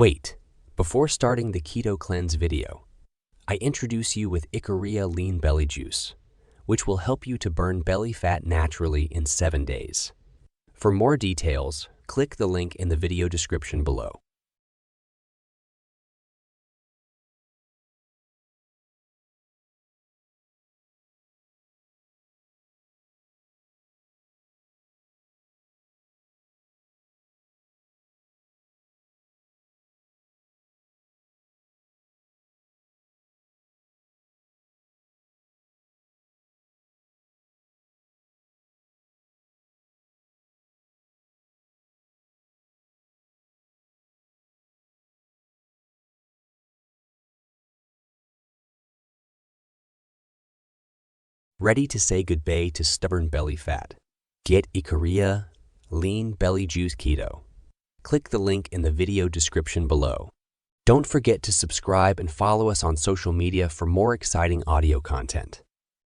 Wait, before starting the Keto Cleanse video, I introduce you with Ikaria Lean Belly Juice, which will help you to burn belly fat naturally in 7 days. For more details, click the link in the video description below. Ready to say goodbye to stubborn belly fat? Get Ikaria Lean Belly Juice Keto. Click the link in the video description below. Don't forget to subscribe and follow us on social media for more exciting audio content.